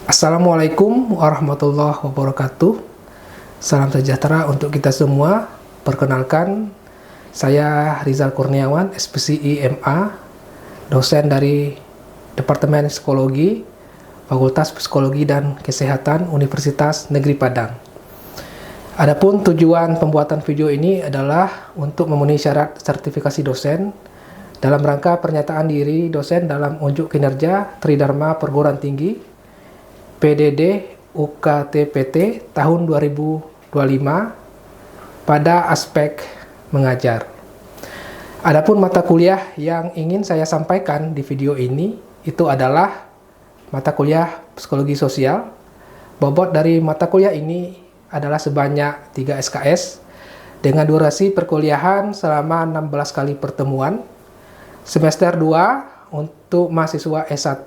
Assalamualaikum warahmatullahi wabarakatuh. Salam sejahtera untuk kita semua. Perkenalkan, saya Rizal Kurniawan, SPSI MA, dosen dari Departemen Psikologi, Fakultas Psikologi dan Kesehatan Universitas Negeri Padang. Adapun tujuan pembuatan video ini adalah untuk memenuhi syarat sertifikasi dosen dalam rangka pernyataan diri dosen dalam unjuk kinerja Tridharma Perguruan Tinggi PDD UKTPT tahun 2025 pada aspek mengajar. Adapun mata kuliah yang ingin saya sampaikan di video ini itu adalah mata kuliah Psikologi Sosial. Bobot dari mata kuliah ini adalah sebanyak 3 SKS dengan durasi perkuliahan selama 16 kali pertemuan. Semester 2 untuk mahasiswa S1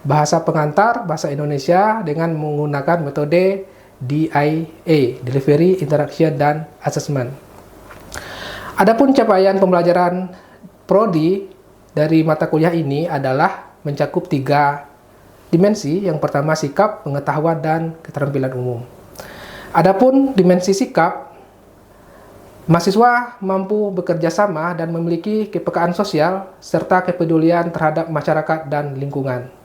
Bahasa Pengantar Bahasa Indonesia dengan menggunakan metode DIA, Delivery, Interaction, dan Assessment. Adapun capaian pembelajaran prodi dari mata kuliah ini adalah mencakup 3 dimensi. Yang pertama sikap, pengetahuan, dan keterampilan umum. Adapun dimensi sikap, mahasiswa mampu bekerja sama dan memiliki kepekaan sosial serta kepedulian terhadap masyarakat dan lingkungan.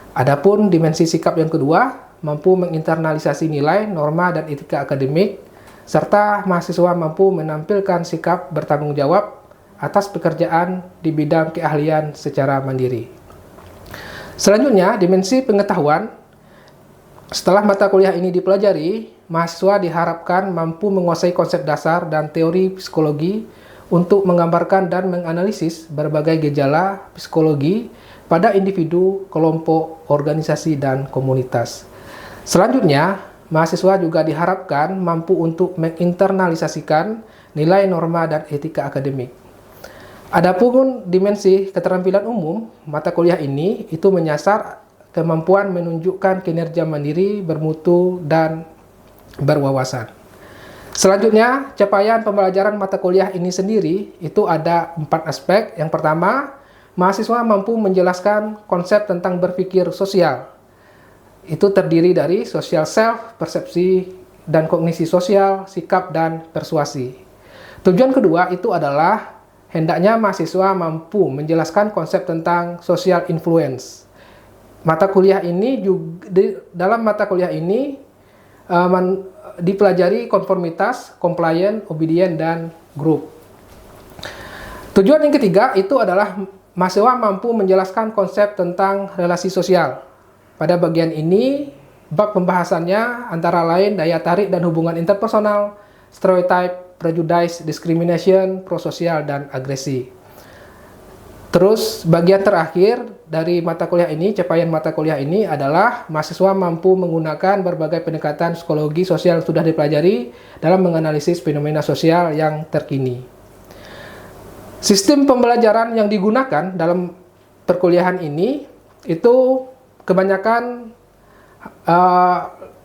Adapun dimensi sikap yang kedua, mampu menginternalisasi nilai, norma, dan etika akademik, serta mahasiswa mampu menampilkan sikap bertanggung jawab atas pekerjaan di bidang keahlian secara mandiri. Selanjutnya, dimensi pengetahuan. Setelah mata kuliah ini dipelajari, mahasiswa diharapkan mampu menguasai konsep dasar dan teori psikologi untuk menggambarkan dan menganalisis berbagai gejala psikologi pada individu, kelompok, organisasi, dan komunitas. Selanjutnya, mahasiswa juga diharapkan mampu untuk menginternalisasikan nilai, norma, dan etika akademik. Adapun dimensi keterampilan umum, mata kuliah ini itu menyasar kemampuan menunjukkan kinerja mandiri, bermutu, dan berwawasan. Selanjutnya, capaian pembelajaran mata kuliah ini sendiri itu ada 4 aspek. Yang pertama, mahasiswa mampu menjelaskan konsep tentang berpikir sosial. Itu terdiri dari social self, persepsi dan kognisi sosial, sikap, dan persuasi. Tujuan kedua itu adalah hendaknya mahasiswa mampu menjelaskan konsep tentang social influence. Mata kuliah ini juga, dalam mata kuliah ini dipelajari konformitas, compliant, obedient, dan group. Tujuan yang ketiga itu adalah mahasiswa mampu menjelaskan konsep tentang relasi sosial. Pada bagian ini, bab pembahasannya antara lain daya tarik dan hubungan interpersonal, stereotype, prejudice, discrimination, prososial, dan agresi. Terus, bagian terakhir dari mata kuliah ini, capaian mata kuliah ini adalah mahasiswa mampu menggunakan berbagai pendekatan psikologi sosial yang sudah dipelajari dalam menganalisis fenomena sosial yang terkini. Sistem pembelajaran yang digunakan dalam perkuliahan ini itu kebanyakan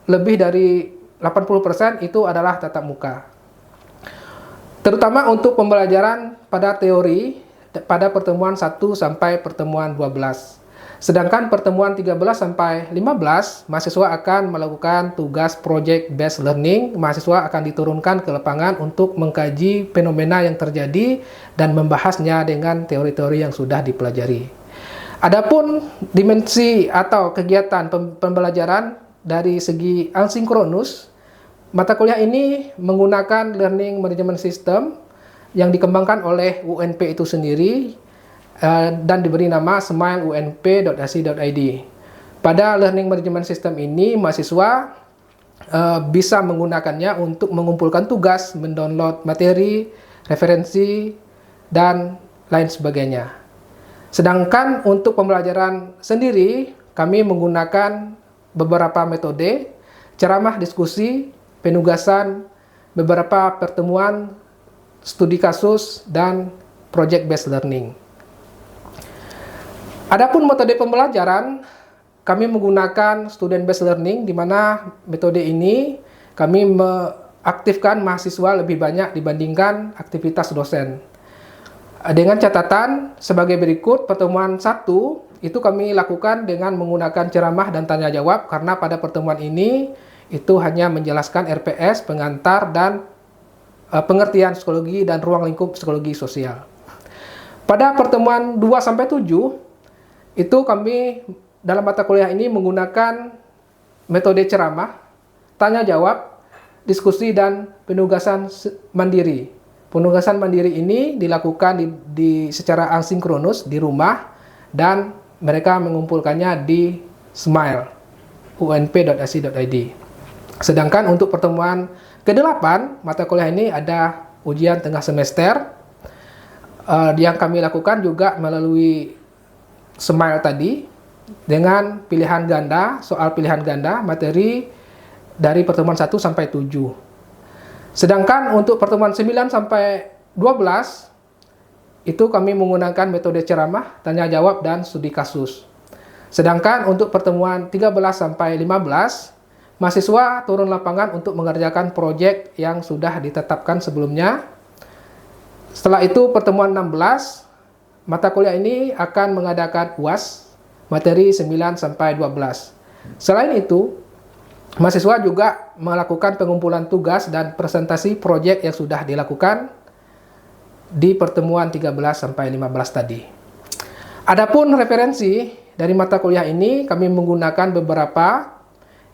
lebih dari 80% itu adalah tatap muka. Terutama untuk pembelajaran pada teori pada pertemuan 1 sampai pertemuan 12. Sedangkan pertemuan 13 sampai 15, mahasiswa akan melakukan tugas project based learning. Mahasiswa akan diturunkan ke lapangan untuk mengkaji fenomena yang terjadi dan membahasnya dengan teori-teori yang sudah dipelajari. Adapun dimensi atau kegiatan pembelajaran dari segi asinkronus, mata kuliah ini menggunakan learning management system yang dikembangkan oleh UNP itu sendiri dan diberi nama smileunp.ac.id. Pada learning management system ini, mahasiswa bisa menggunakannya untuk mengumpulkan tugas, mendownload materi, referensi, dan lain sebagainya. Sedangkan untuk pembelajaran sendiri, kami menggunakan beberapa metode, ceramah, diskusi, penugasan, beberapa pertemuan, studi kasus, dan project based learning. Adapun metode pembelajaran, kami menggunakan student based learning, di mana metode ini kami mengaktifkan mahasiswa lebih banyak dibandingkan aktivitas dosen. Dengan catatan sebagai berikut, pertemuan 1 itu kami lakukan dengan menggunakan ceramah dan tanya jawab, karena pada pertemuan ini itu hanya menjelaskan RPS, pengantar, dan pengertian psikologi dan ruang lingkup psikologi sosial. Pada pertemuan 2-7 itu kami dalam mata kuliah ini menggunakan metode ceramah, tanya jawab, diskusi, dan penugasan mandiri. Penugasan mandiri ini dilakukan secara asinkronus di rumah, dan mereka mengumpulkannya di Smile, unp.ac.id. Sedangkan untuk pertemuan ke-8 mata kuliah ini ada ujian tengah semester yang kami lakukan juga melalui Smile tadi dengan pilihan ganda, soal pilihan ganda, materi dari pertemuan 1-7. Sedangkan untuk pertemuan 9-12 itu kami menggunakan metode ceramah, tanya jawab, dan studi kasus. Sedangkan untuk pertemuan 13-15, mahasiswa turun lapangan untuk mengerjakan proyek yang sudah ditetapkan sebelumnya. Setelah itu pertemuan 16, mata kuliah ini akan mengadakan UAS, materi 9-12. Selain itu, mahasiswa juga melakukan pengumpulan tugas dan presentasi proyek yang sudah dilakukan di pertemuan 13-15 tadi. Adapun referensi dari mata kuliah ini kami menggunakan beberapa.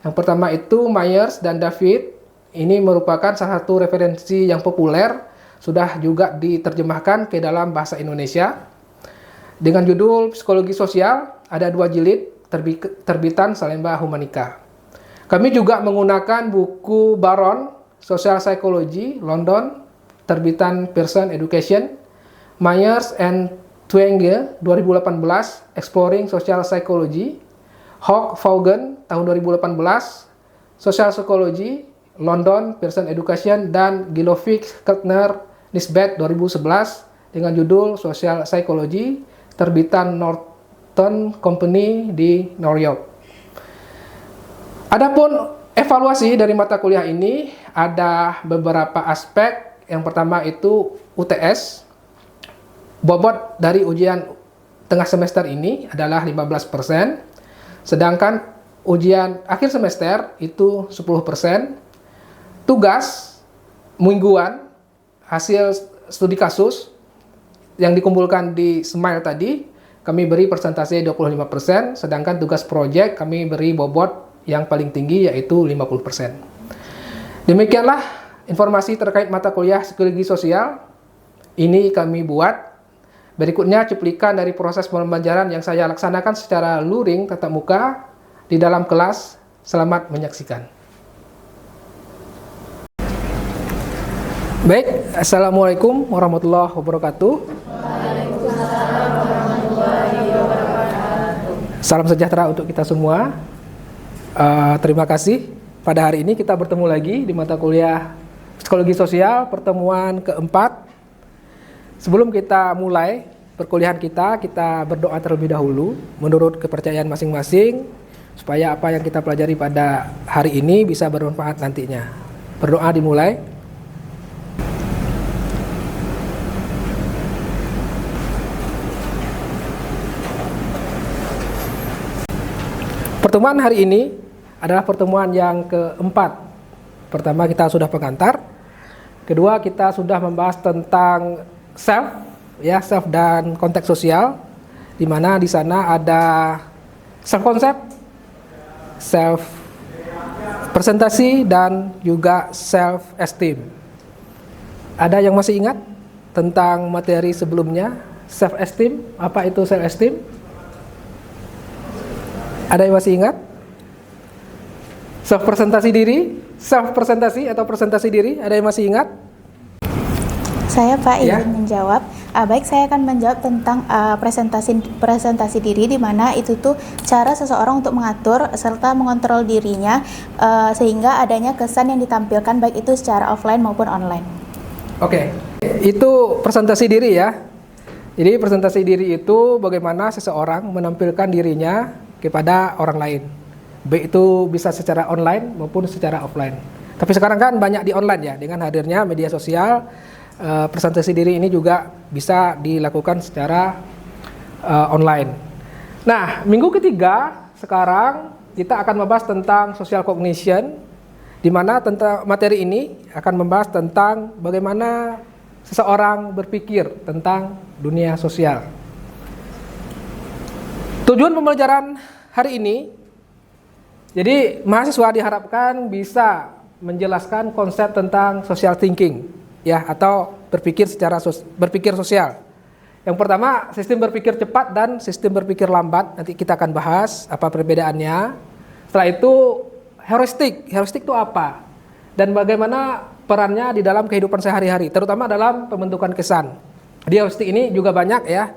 Yang pertama itu Myers dan David. Ini merupakan salah satu referensi yang populer, sudah juga diterjemahkan ke dalam bahasa Indonesia. Dengan judul Psikologi Sosial, ada 2 jilid terbitan Salemba Humanica. Kami juga menggunakan buku Baron, Social Psychology, London, terbitan Pearson Education, Myers and Twenge 2018, Exploring Social Psychology, Hoch Vaughan tahun 2018, Social Psychology, London, Pearson Education, dan Gilovic, Keltner, Nisbet 2011 dengan judul Social Psychology, terbitan Norton Company di New York. Adapun evaluasi dari mata kuliah ini ada beberapa aspek. Yang pertama itu UTS. Bobot dari ujian tengah semester ini adalah 15%. Sedangkan ujian akhir semester itu 10%. Tugas mingguan hasil studi kasus yang dikumpulkan di Smile tadi kami beri persentase 25%. Sedangkan tugas proyek kami beri bobot yang paling tinggi yaitu 50%. Demikianlah informasi terkait mata kuliah psikologi sosial ini kami buat. Berikutnya cuplikan dari proses pembelajaran yang saya laksanakan secara luring tatap muka di dalam kelas. Selamat menyaksikan. Baik, Assalamualaikum warahmatullahi wabarakatuh. Waalaikumsalam warahmatullahi wabarakatuh. Salam sejahtera untuk kita semua. Terima kasih. Pada hari ini kita bertemu lagi di mata kuliah Psikologi Sosial pertemuan keempat. Sebelum kita mulai perkuliahan kita berdoa terlebih dahulu menurut kepercayaan masing-masing supaya apa yang kita pelajari pada hari ini bisa bermanfaat nantinya. Berdoa dimulai. Pertemuan hari ini adalah pertemuan yang keempat. Pertama kita sudah pengantar, kedua kita sudah membahas tentang self dan konteks sosial, di mana di sana ada self konsep, self presentasi, dan juga self esteem. Ada yang masih ingat tentang materi sebelumnya self esteem? Apa itu self esteem? Ada yang masih ingat? Self presentasi diri, self presentasi atau presentasi diri, ada yang masih ingat? Saya Pak Ya. ingin menjawab. Baik, saya akan menjawab tentang presentasi diri, di mana itu tuh cara seseorang untuk mengatur serta mengontrol dirinya sehingga adanya kesan yang ditampilkan baik itu secara offline maupun online. Oke, itu presentasi diri ya. Jadi presentasi diri itu bagaimana seseorang menampilkan dirinya kepada orang lain. Baik itu bisa secara online maupun secara offline. Tapi sekarang kan banyak di online ya, dengan hadirnya media sosial, presentasi diri ini juga bisa dilakukan secara online. Nah, minggu ketiga sekarang kita akan membahas tentang social cognition, di mana tentang materi ini akan membahas tentang bagaimana seseorang berpikir tentang dunia sosial. Tujuan pembelajaran hari ini, jadi mahasiswa diharapkan bisa menjelaskan konsep tentang social thinking, ya, atau berpikir sosial. Yang pertama, sistem berpikir cepat dan sistem berpikir lambat. Nanti kita akan bahas apa perbedaannya. Setelah itu, heuristik. Heuristik itu apa? Dan bagaimana perannya di dalam kehidupan sehari-hari, terutama dalam pembentukan kesan. Di heuristik ini juga banyak ya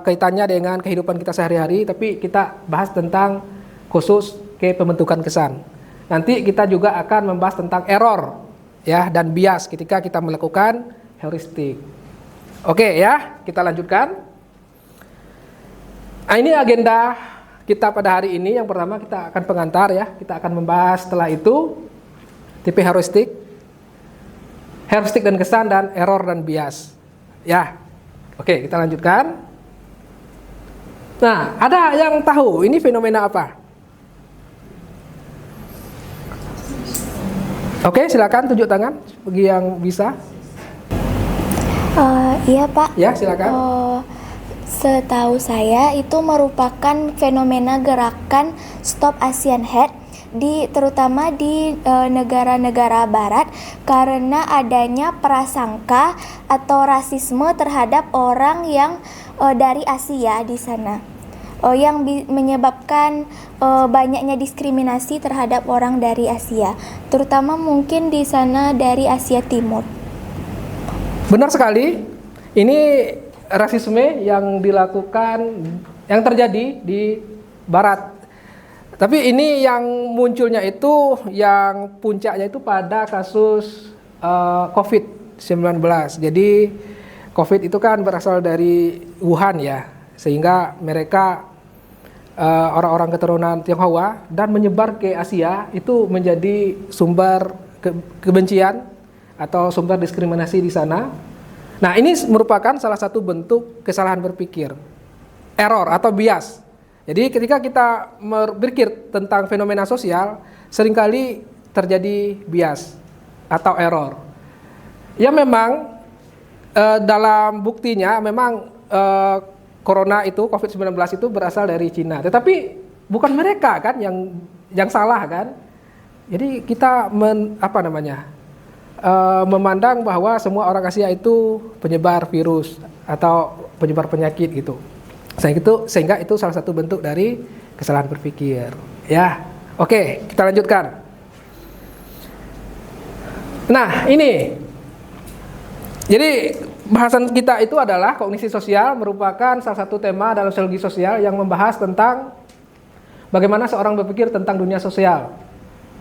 kaitannya dengan kehidupan kita sehari-hari, tapi kita bahas tentang khusus ke pembentukan kesan. Nanti kita juga akan membahas tentang error ya dan bias ketika kita melakukan heuristik. Oke ya, kita lanjutkan. Nah, ini agenda kita pada hari ini. Yang pertama kita akan pengantar ya. Kita akan membahas setelah itu tipe heuristik dan kesan, dan error dan bias. Ya, oke, kita lanjutkan. Nah, ada yang tahu ini fenomena apa? Oke, silakan tunjuk tangan bagi yang bisa. Iya Pak. Ya, silakan. Setahu saya itu merupakan fenomena gerakan Stop Asian Hate terutama di negara-negara barat, karena adanya prasangka atau rasisme terhadap orang yang dari Asia di sana. Yang menyebabkan banyaknya diskriminasi terhadap orang dari Asia, terutama mungkin di sana dari Asia Timur. Benar sekali, ini rasisme yang terjadi di Barat. Tapi ini yang munculnya itu, yang puncaknya itu pada kasus COVID-19. Jadi COVID itu kan berasal dari Wuhan ya, sehingga mereka orang-orang keturunan Tionghoa dan menyebar ke Asia, itu menjadi sumber kebencian atau sumber diskriminasi di sana. Nah, ini merupakan salah satu bentuk kesalahan berpikir, error atau bias. Jadi ketika kita berpikir tentang fenomena sosial, seringkali terjadi bias atau error. Ya memang dalam buktinya memang corona itu, COVID-19 itu berasal dari Cina. Tetapi bukan mereka kan yang salah kan. Jadi kita memandang bahwa semua orang Asia itu penyebar virus atau penyebar penyakit gitu. Sehingga itu salah satu bentuk dari kesalahan berpikir. Ya, oke, kita lanjutkan. Nah, ini. Jadi bahasan kita itu adalah kognisi sosial, merupakan salah satu tema dalam psikologi sosial yang membahas tentang bagaimana seorang berpikir tentang dunia sosial.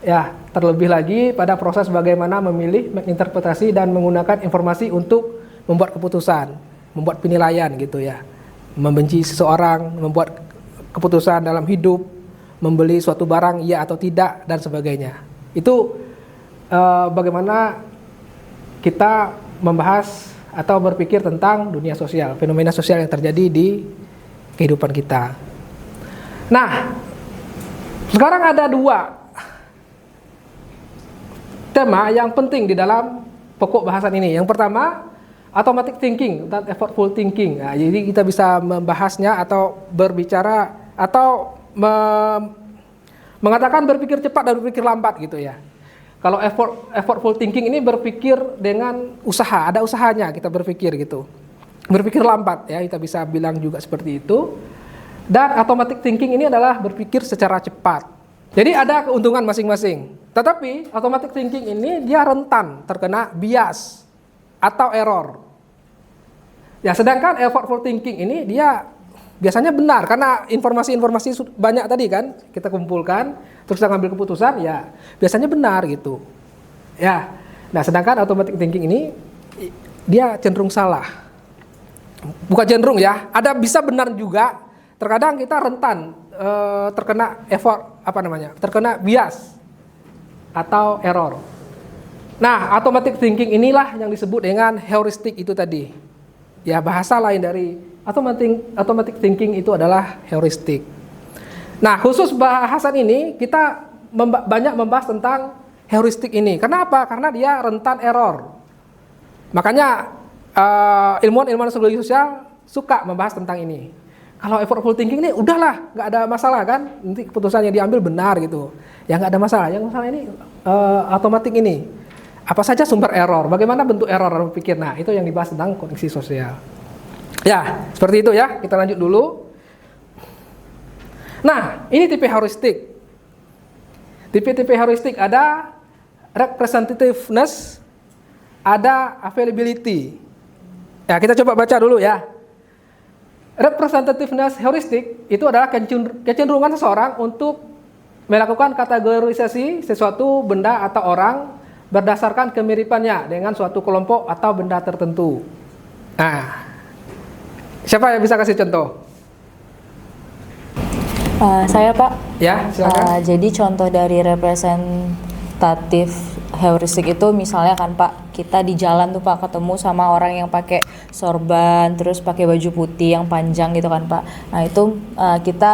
Ya, terlebih lagi pada proses bagaimana memilih, menginterpretasi dan menggunakan informasi untuk membuat keputusan, membuat penilaian gitu ya. Membenci seseorang, membuat keputusan dalam hidup, membeli suatu barang iya atau tidak dan sebagainya. Itu bagaimana kita membahas atau berpikir tentang dunia sosial, fenomena sosial yang terjadi di kehidupan kita. Nah, sekarang ada dua tema yang penting di dalam pokok bahasan ini. Yang pertama, automatic thinking dan effortful thinking. Nah, jadi kita bisa membahasnya atau berbicara atau mengatakan berpikir cepat dan berpikir lambat gitu ya. Kalau effortful thinking ini berpikir dengan usaha, ada usahanya kita berpikir gitu. Berpikir lambat ya, kita bisa bilang juga seperti itu. Dan automatic thinking ini adalah berpikir secara cepat. Jadi ada keuntungan masing-masing. Tetapi automatic thinking ini dia rentan terkena bias atau error. Ya, sedangkan effortful thinking ini dia biasanya benar karena informasi-informasi banyak tadi kan kita kumpulkan, terus kita ngambil keputusan, ya biasanya benar gitu. Ya. Nah, sedangkan automatic thinking ini dia cenderung salah. Bukan cenderung ya, ada bisa benar juga. Terkadang kita rentan terkena terkena bias atau error. Nah, automatic thinking inilah yang disebut dengan heuristik itu tadi. Ya, bahasa lain dari automatic thinking itu adalah heuristik. Nah, khusus bahasan ini kita banyak membahas tentang heuristik ini. Kenapa? Karena dia rentan error. Makanya ilmuwan psikologi sosial suka membahas tentang ini. Kalau effortful thinking ini udahlah, nggak ada masalah kan? Nanti keputusan yang diambil benar gitu. Ya nggak ada masalah. Yang masalah ini automatic ini. Apa saja sumber error? Bagaimana bentuk error orang berpikir? Nah, itu yang dibahas tentang kognisi sosial. Ya, seperti itu ya. Kita lanjut dulu. Nah, ini tipe heuristik. Tipe-tipe heuristik ada representativeness, ada availability. Ya, kita coba baca dulu ya. Representativeness heuristik itu adalah kecenderungan seseorang untuk melakukan kategorisasi sesuatu benda atau orang berdasarkan kemiripannya dengan suatu kelompok atau benda tertentu. Nah, siapa yang bisa kasih contoh? Saya Pak. Ya, silakan. Jadi contoh dari representatif heuristik itu misalnya kan Pak, kita di jalan tuh Pak ketemu sama orang yang pakai sorban, terus pakai baju putih yang panjang gitu kan Pak. Nah itu kita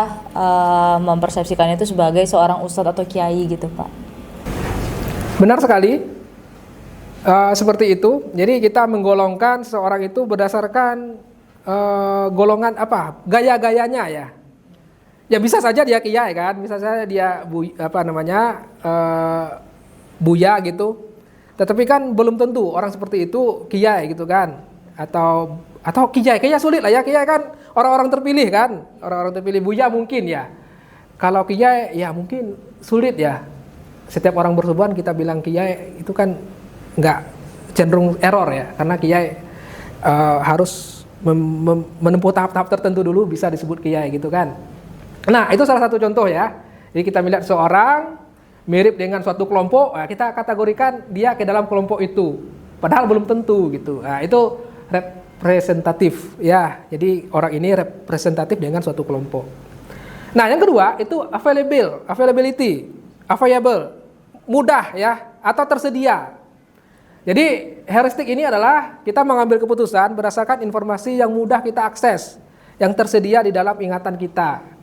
mempersepsikan itu sebagai seorang ustadz atau kiai gitu Pak. Benar sekali. Seperti itu. Jadi kita menggolongkan seseorang itu berdasarkan golongan apa? Gaya-gayanya ya. Ya bisa saja dia kiai kan, bisa saja dia buya gitu. Tetapi kan belum tentu orang seperti itu kiai gitu kan. Atau kiai sulit lah ya, kiai kan orang-orang terpilih kan. Orang-orang terpilih, buya mungkin ya. Kalau kiai ya mungkin sulit ya. Setiap orang bersubuhan kita bilang kiai itu kan nggak, cenderung error ya. Karena kiai harus menempuh tahap-tahap tertentu dulu bisa disebut kiai gitu kan. Nah, itu salah satu contoh ya. Jadi kita melihat seorang mirip dengan suatu kelompok, nah kita kategorikan dia ke dalam kelompok itu. Padahal belum tentu gitu. Nah, itu representatif ya. Jadi orang ini representatif dengan suatu kelompok. Nah, yang kedua itu availability, available, mudah ya atau tersedia. Jadi heuristik ini adalah kita mengambil keputusan berdasarkan informasi yang mudah kita akses, yang tersedia di dalam ingatan kita.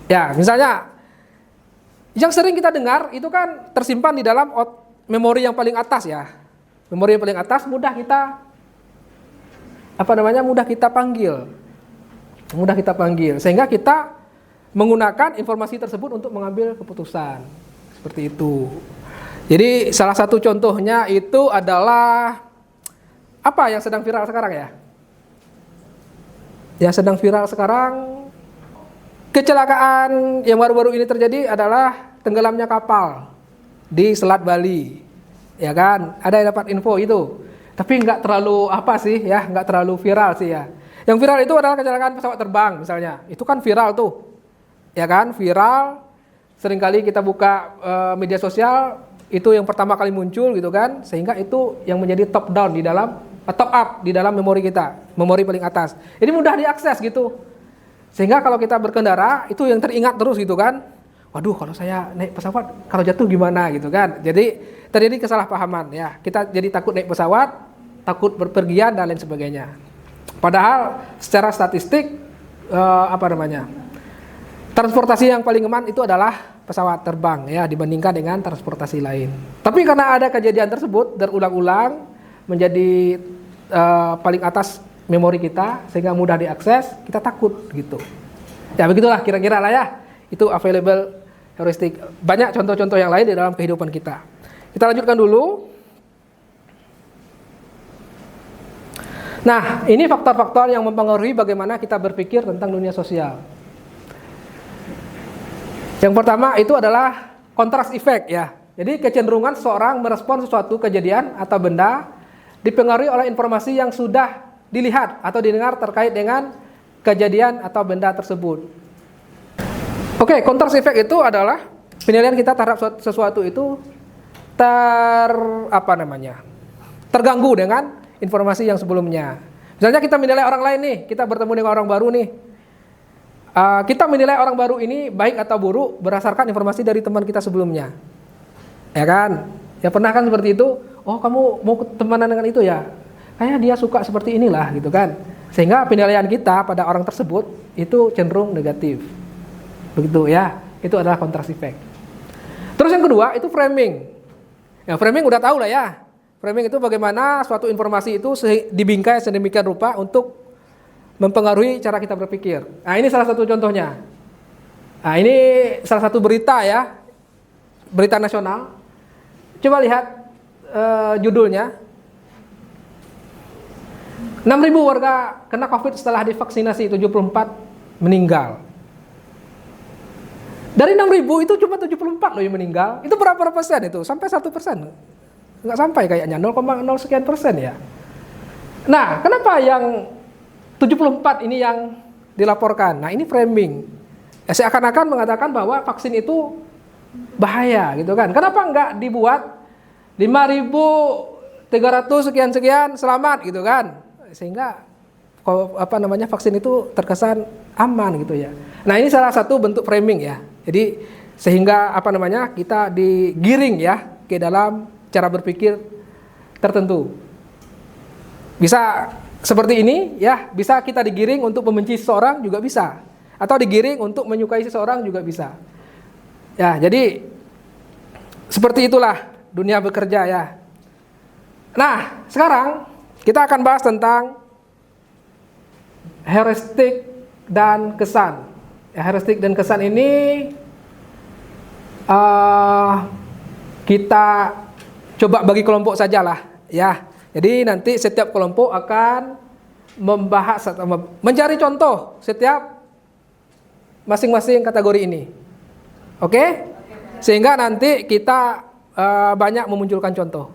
Ya, misalnya yang sering kita dengar itu kan tersimpan di dalam memori yang paling atas ya. Memori yang paling atas mudah kita mudah kita panggil. Mudah kita panggil sehingga kita menggunakan informasi tersebut untuk mengambil keputusan. Seperti itu. Jadi salah satu contohnya itu adalah apa yang sedang viral sekarang ya? Yang sedang viral sekarang, kecelakaan yang baru-baru ini terjadi adalah tenggelamnya kapal di Selat Bali, ya kan? Ada yang dapat info itu, tapi nggak terlalu nggak terlalu viral sih ya. Yang viral itu adalah kecelakaan pesawat terbang misalnya, itu kan viral tuh, ya kan? Viral, seringkali kita buka media sosial itu yang pertama kali muncul gitu kan, sehingga itu yang menjadi top up di dalam memori kita, memori paling atas. Jadi mudah diakses gitu. Sehingga kalau kita berkendara itu yang teringat terus gitu kan. Waduh, kalau saya naik pesawat kalau jatuh gimana gitu kan. Jadi terjadi kesalahpahaman ya. Kita jadi takut naik pesawat, takut berpergian dan lain sebagainya. Padahal secara statistik transportasi yang paling aman itu adalah pesawat terbang ya dibandingkan dengan transportasi lain. Tapi karena ada kejadian tersebut berulang-ulang menjadi paling atas memori kita sehingga mudah diakses, kita takut gitu. Ya begitulah kira-kira lah ya. Itu available heuristik. Banyak contoh-contoh yang lain di dalam kehidupan kita. Kita lanjutkan dulu. Nah, ini faktor-faktor yang mempengaruhi bagaimana kita berpikir tentang dunia sosial. Yang pertama itu adalah kontras effect ya. Jadi kecenderungan seseorang merespon sesuatu kejadian atau benda dipengaruhi oleh informasi yang sudah dilihat atau didengar terkait dengan kejadian atau benda tersebut. Oke, kontras effect itu adalah penilaian kita terhadap sesuatu itu terganggu dengan informasi yang sebelumnya. Misalnya kita menilai orang lain nih, kita bertemu dengan orang baru nih. Kita menilai orang baru ini baik atau buruk berdasarkan informasi dari teman kita sebelumnya. Ya kan? Ya pernah kan seperti itu? Oh, kamu mau temenan dengan itu ya? Kayaknya dia suka seperti inilah gitu kan. Sehingga penilaian kita pada orang tersebut itu cenderung negatif. Begitu ya. Itu adalah contrast effect. Terus yang kedua itu framing. Ya, framing udah tahu lah ya. Framing itu bagaimana suatu informasi itu dibingkai sedemikian rupa untuk mempengaruhi cara kita berpikir. Nah, ini salah satu contohnya. Nah, ini salah satu berita ya. Berita nasional. Coba lihat judulnya. 6.000 warga kena COVID setelah divaksinasi, 74 meninggal. Dari 6.000 itu cuma 74 loh yang meninggal. Itu berapa persen itu? Sampai 1%? Nggak sampai kayaknya, 0,0 sekian persen ya. Nah, kenapa yang 74 ini yang dilaporkan? Nah, ini framing. Ya, seakan-akan mengatakan bahwa vaksin itu bahaya gitu kan. Kenapa nggak dibuat 5.300 sekian-sekian selamat gitu kan. Sehingga vaksin itu terkesan aman gitu ya. Nah, ini salah satu bentuk framing ya. Jadi sehingga kita digiring ya ke dalam cara berpikir tertentu. Bisa seperti ini ya, bisa kita digiring untuk membenci seseorang juga bisa, atau digiring untuk menyukai seseorang juga bisa. Ya, jadi seperti itulah dunia bekerja ya. Nah, sekarang kita akan bahas tentang heuristik dan kesan. Ya, heuristik dan kesan ini kita coba bagi kelompok sajalah ya. Jadi nanti setiap kelompok akan membahas atau mencari contoh setiap masing-masing kategori ini. Oke? Sehingga nanti kita banyak memunculkan contoh.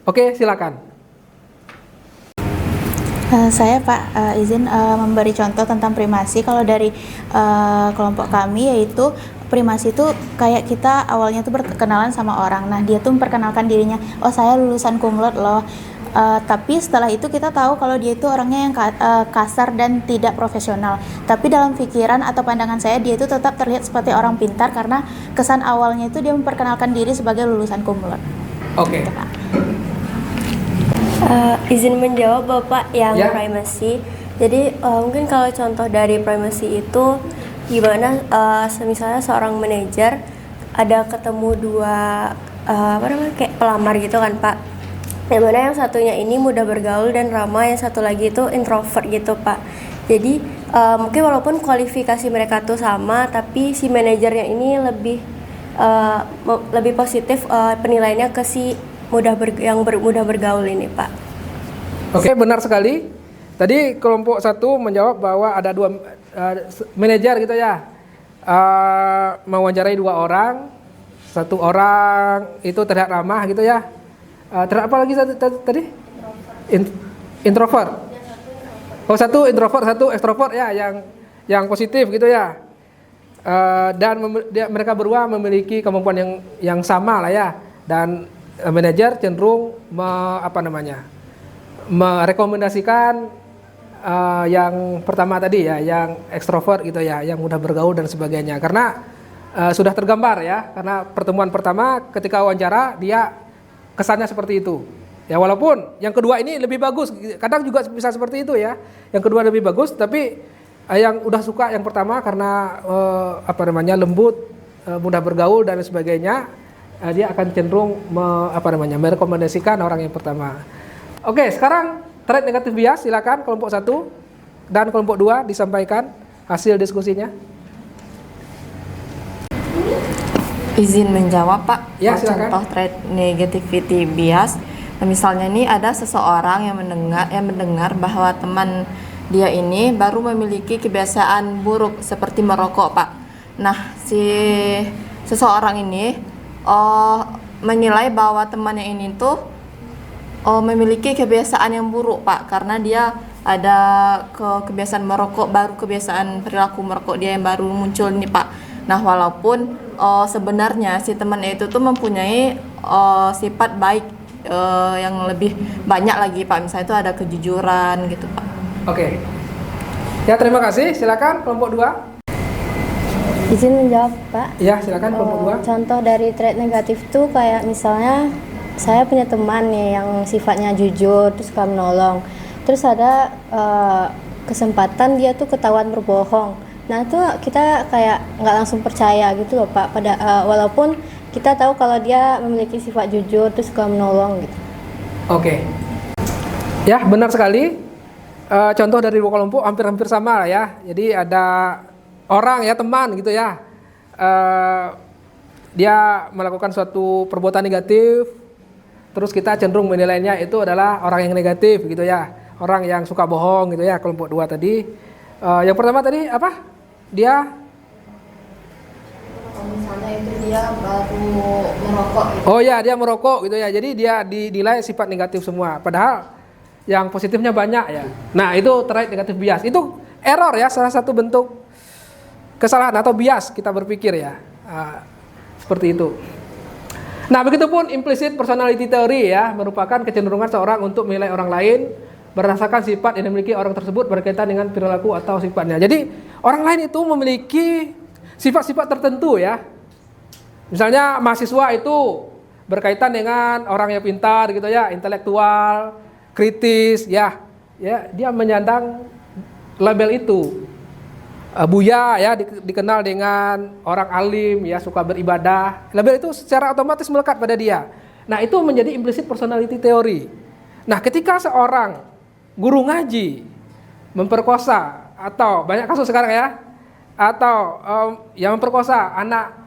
Oke, silakan. Saya Pak izin memberi contoh tentang primasi. Kalau dari kelompok kami, yaitu primasi itu kayak kita awalnya tuh berkenalan sama orang. Nah, dia tuh memperkenalkan dirinya, oh saya lulusan cum laude loh. Tapi setelah itu kita tahu kalau dia itu orangnya yang kasar dan tidak profesional. Tapi dalam pikiran atau pandangan saya, dia itu tetap terlihat seperti orang pintar karena kesan awalnya itu dia memperkenalkan diri sebagai lulusan cum laude. Oke. Gitu, Pak. Izin menjawab Bapak yang primasi. Jadi mungkin kalau contoh dari primasi itu gimana? Misalnya seorang manajer ada ketemu dua kayak pelamar gitu kan Pak. Yang mana yang satunya ini mudah bergaul dan ramah, yang satu lagi itu introvert gitu Pak. Jadi mungkin walaupun kualifikasi mereka tuh sama, tapi si manajernya ini lebih positif penilaiannya ke si mudah bergaul ini Pak. Oke, benar sekali. Tadi kelompok satu menjawab bahwa ada dua manajer gitu ya, mewawancarai dua orang. Satu orang itu terlihat ramah gitu ya. Terlihat apa lagi tadi? Introvert. Oh, satu introvert, satu ekstrovert ya, yang positif gitu ya. Dan mereka berdua memiliki kemampuan yang sama lah ya. Dan manajer cenderung merekomendasikan yang pertama tadi ya, yang ekstrovert gitu ya, yang mudah bergaul dan sebagainya. Karena sudah tergambar ya, karena pertemuan pertama ketika wawancara dia kesannya seperti itu. Ya, walaupun yang kedua ini lebih bagus, kadang juga bisa seperti itu ya. Yang kedua lebih bagus, tapi yang udah suka yang pertama karena lembut, mudah bergaul dan sebagainya, dia akan cenderung merekomendasikan orang yang pertama. Oke, sekarang trait negatif bias, silakan kelompok 1 dan kelompok 2 disampaikan hasil diskusinya. Izin menjawab Pak. Ya, silakan. Contoh trait negativity bias. Nah, misalnya nih ada seseorang yang mendengar bahwa teman dia ini baru memiliki kebiasaan buruk seperti merokok Pak. Nah, si seseorang ini menilai bahwa temannya ini tuh memiliki kebiasaan yang buruk Pak, karena dia ada kebiasaan merokok, baru kebiasaan perilaku merokok dia yang baru muncul nih Pak. Nah, walaupun sebenarnya si temannya itu tuh mempunyai sifat baik yang lebih banyak lagi Pak, misalnya itu ada kejujuran gitu Pak. Oke. Ya, terima kasih. Silakan kelompok 2. Izin menjawab Pak. Ya, silakan kelompok 2. Contoh dari trait negatif tuh kayak misalnya saya punya teman nih yang sifatnya jujur, terus suka menolong. Terus ada kesempatan dia tuh ketahuan berbohong. Nah itu kita kayak nggak langsung percaya gitu loh Pak. Walaupun kita tahu kalau dia memiliki sifat jujur terus suka menolong gitu. Oke. Ya, benar sekali. Contoh dari dua kelompok hampir-hampir sama lah ya. Jadi ada orang ya, teman gitu ya. Dia melakukan suatu perbuatan negatif. Terus kita cenderung menilainya itu adalah orang yang negatif gitu ya. Orang yang suka bohong gitu ya, kelompok dua tadi. Yang pertama tadi apa? Dia Misalnya itu dia baru merokok gitu. Oh ya, dia merokok gitu ya. Jadi dia dinilai sifat negatif semua. Padahal yang positifnya banyak ya. Nah, itu trait negatif bias. Itu error ya, salah satu bentuk kesalahan atau bias kita berpikir ya. Seperti itu. Nah, begitupun implicit personality theory ya, merupakan kecenderungan seorang untuk menilai orang lain berdasarkan sifat yang dimiliki orang tersebut berkaitan dengan perilaku atau sifatnya. Jadi, orang lain itu memiliki sifat-sifat tertentu ya. Misalnya mahasiswa itu berkaitan dengan orang yang pintar gitu ya, intelektual, kritis ya. Ya, dia menyandang label itu. Buya ya dikenal dengan orang alim ya, suka beribadah. Label itu secara otomatis melekat pada dia. Nah, itu menjadi implicit personality theory. Nah, ketika seorang guru ngaji memperkosa, atau banyak kasus sekarang ya, atau yang memperkosa anak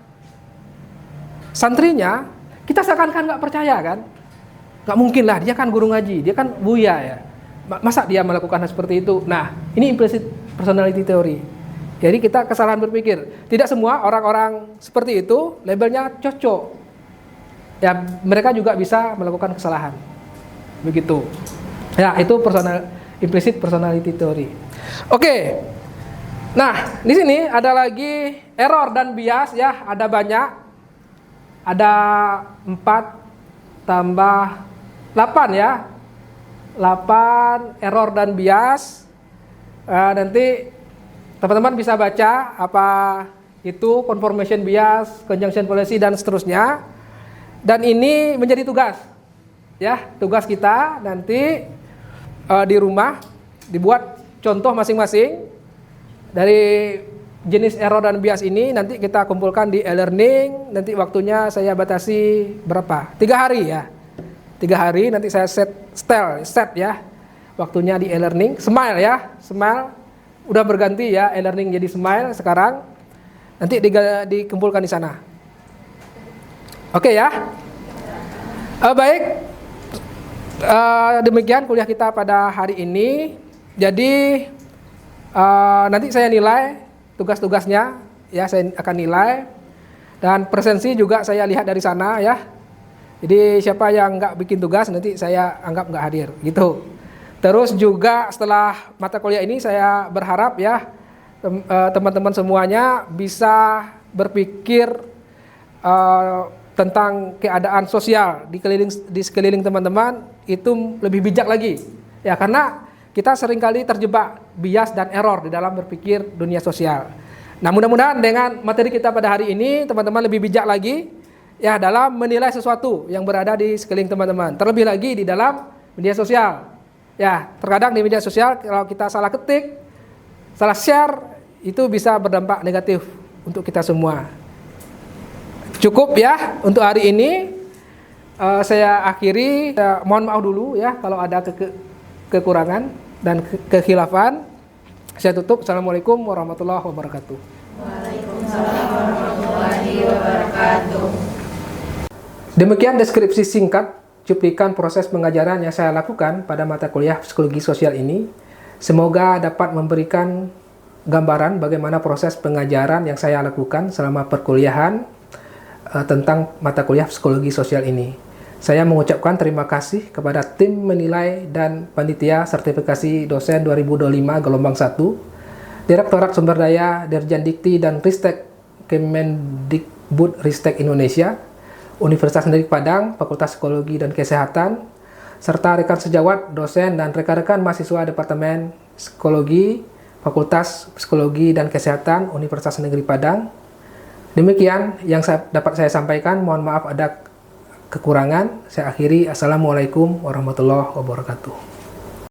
santrinya, kita seakan-akan nggak percaya kan? Nggak mungkin lah, dia kan guru ngaji, dia kan buya ya. Masa dia melakukan hal seperti itu? Nah, ini implicit personality theory. Jadi kita kesalahan berpikir. Tidak semua orang-orang seperti itu labelnya cocok. Ya, mereka juga bisa melakukan kesalahan. Begitu. Ya, itu implicit personality theory. Oke. Nah, di sini ada lagi error dan bias ya, ada banyak. Ada 4 tambah 8 ya. 8 error dan bias. Nanti teman-teman bisa baca apa itu confirmation bias, conjunction fallacy dan seterusnya. Dan ini menjadi tugas. Ya, tugas kita nanti di rumah dibuat contoh masing-masing dari jenis error dan bias ini, nanti kita kumpulkan di e-learning. Nanti waktunya saya batasi berapa? 3 hari ya. 3 hari nanti saya set ya. Waktunya di e-learning. Smile ya, Smile. Udah berganti ya, e-learning jadi Smile sekarang. Nanti dikumpulkan di sana. Oke ya. Baik. Demikian kuliah kita pada hari ini. Jadi nanti saya nilai tugas-tugasnya ya, saya akan nilai, dan presensi juga saya lihat dari sana ya. Jadi siapa yang nggak bikin tugas nanti saya anggap nggak hadir gitu. Terus juga setelah mata kuliah ini saya berharap ya teman-teman semuanya bisa berpikir tentang keadaan sosial di sekeliling teman-teman itu lebih bijak lagi ya, karena kita seringkali terjebak bias dan error di dalam berpikir dunia sosial. Nah, mudah-mudahan dengan materi kita pada hari ini teman-teman lebih bijak lagi ya dalam menilai sesuatu yang berada di sekeliling teman-teman. Terlebih lagi di dalam media sosial. Ya, terkadang di media sosial kalau kita salah ketik, salah share, itu bisa berdampak negatif untuk kita semua. Cukup ya untuk hari ini. Saya akhiri. Mohon maaf dulu ya kalau ada kekurangan dan kekhilafan. Saya tutup. Assalamualaikum warahmatullahi wabarakatuh. Waalaikumsalam warahmatullahi wabarakatuh. Demikian deskripsi singkat cuplikan proses pengajaran yang saya lakukan pada mata kuliah psikologi sosial ini. Semoga dapat memberikan gambaran bagaimana proses pengajaran yang saya lakukan selama perkuliahan tentang mata kuliah psikologi sosial ini. Saya mengucapkan terima kasih kepada tim menilai dan panitia sertifikasi dosen 2025 gelombang 1, Direktorat Sumber Daya, Dirjen Dikti dan Ristek Kemendikbud Ristek Indonesia, Universitas Negeri Padang, Fakultas Psikologi dan Kesehatan, serta rekan sejawat, dosen, dan rekan-rekan mahasiswa Departemen Psikologi, Fakultas Psikologi dan Kesehatan, Universitas Negeri Padang. Demikian yang dapat saya sampaikan. Mohon maaf ada kekurangan. Saya akhiri. Assalamualaikum warahmatullahi wabarakatuh.